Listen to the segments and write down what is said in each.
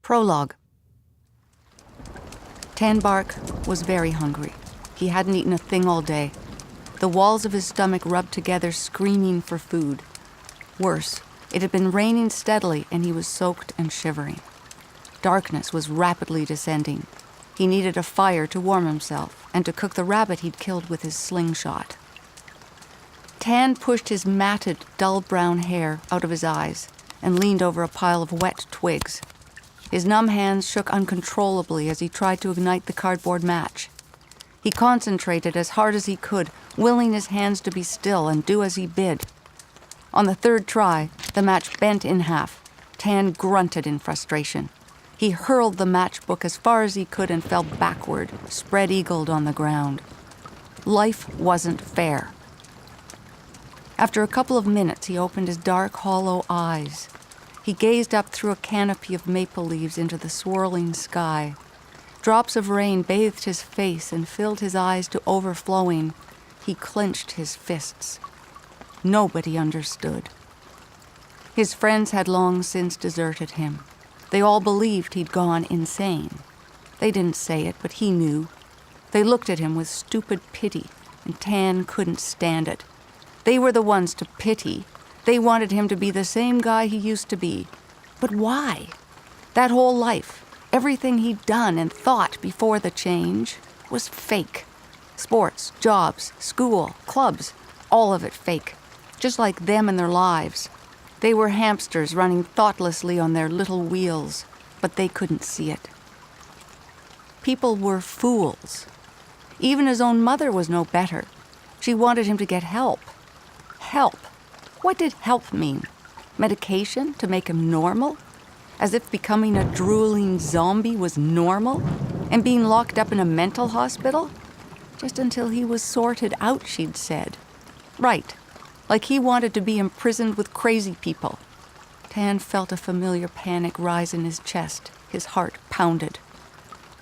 Prologue. Tanbark was very hungry. He hadn't eaten a thing all day. The walls of his stomach rubbed together, screaming for food. Worse, it had been raining steadily, and he was soaked and shivering. Darkness was rapidly descending. He needed a fire to warm himself and to cook the rabbit he'd killed with his slingshot. Tan pushed his matted, dull brown hair out of his eyes and leaned over a pile of wet twigs. His numb hands shook uncontrollably as he tried to ignite the cardboard match. He concentrated as hard as he could, willing his hands to be still and do as he bid. On the third try, the match bent in half. Tan grunted in frustration. He hurled the matchbook as far as he could and fell backward, spread-eagled on the ground. Life wasn't fair. After a couple of minutes, he opened his dark, hollow eyes. He gazed up through a canopy of maple leaves into the swirling sky. Drops of rain bathed his face and filled his eyes to overflowing. He clenched his fists. Nobody understood. His friends had long since deserted him. They all believed he'd gone insane. They didn't say it, but he knew. They looked at him with stupid pity, and Tan couldn't stand it. They were the ones to pity. They wanted him to be the same guy he used to be. But why? That whole life, everything he'd done and thought before the change, was fake. Sports, jobs, school, clubs, all of it fake. Just like them and their lives. They were hamsters running thoughtlessly on their little wheels, but they couldn't see it. People were fools. Even his own mother was no better. She wanted him to get help. Help. What did help mean? Medication to make him normal? As if becoming a drooling zombie was normal? And being locked up in a mental hospital? Just until he was sorted out, she'd said. Right. Like he wanted to be imprisoned with crazy people. Tan felt a familiar panic rise in his chest. His heart pounded.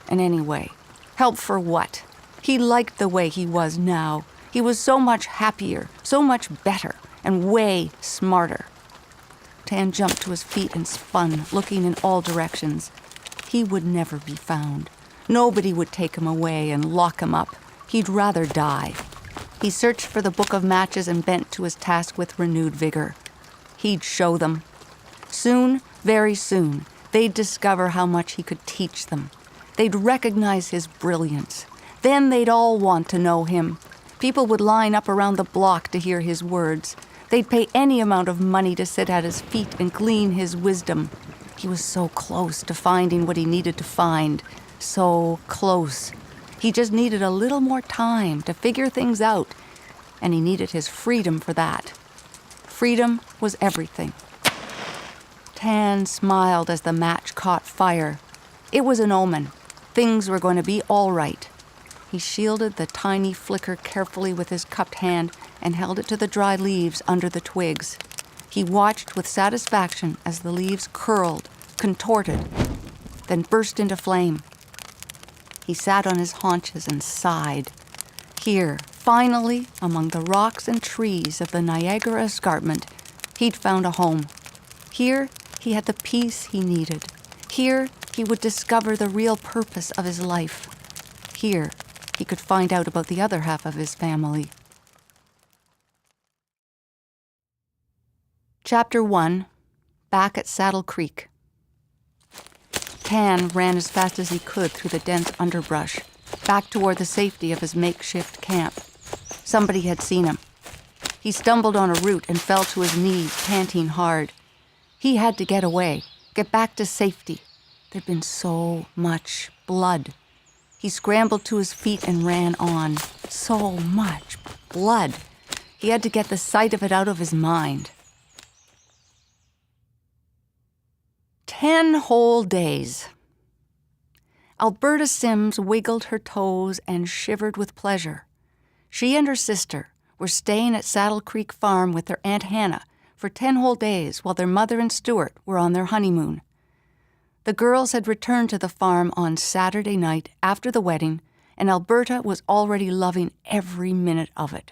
And anyway, help for what? He liked the way he was now. He was so much happier, so much better, and way smarter. Tan jumped to his feet and spun, looking in all directions. He would never be found. Nobody would take him away and lock him up. He'd rather die. He searched for the book of matches and bent to his task with renewed vigor. He'd show them. Soon, very soon, they'd discover how much he could teach them. They'd recognize his brilliance. Then they'd all want to know him. People would line up around the block to hear his words. They'd pay any amount of money to sit at his feet and glean his wisdom. He was so close to finding what he needed to find. So close. He just needed a little more time to figure things out, and he needed his freedom for that. Freedom was everything. Tan smiled as the match caught fire. It was an omen. Things were going to be all right. He shielded the tiny flicker carefully with his cupped hand and held it to the dry leaves under the twigs. He watched with satisfaction as the leaves curled, contorted, then burst into flame. He sat on his haunches and sighed. Here, finally, among the rocks and trees of the Niagara Escarpment, he'd found a home. Here, he had the peace he needed. Here, he would discover the real purpose of his life. Here, he could find out about the other half of his family. Chapter 1. Back at Saddle Creek. Tan ran as fast as he could through the dense underbrush, back toward the safety of his makeshift camp. Somebody had seen him. He stumbled on a root and fell to his knees, panting hard. He had to get away, get back to safety. There'd been so much blood. He scrambled to his feet and ran on. So much blood. He had to get the sight of it out of his mind. 10 whole days. Alberta Sims wiggled her toes and shivered with pleasure. She and her sister were staying at Saddle Creek Farm with their Aunt Hannah for 10 whole days while their mother and Stuart were on their honeymoon. The girls had returned to the farm on Saturday night after the wedding, and Alberta was already loving every minute of it.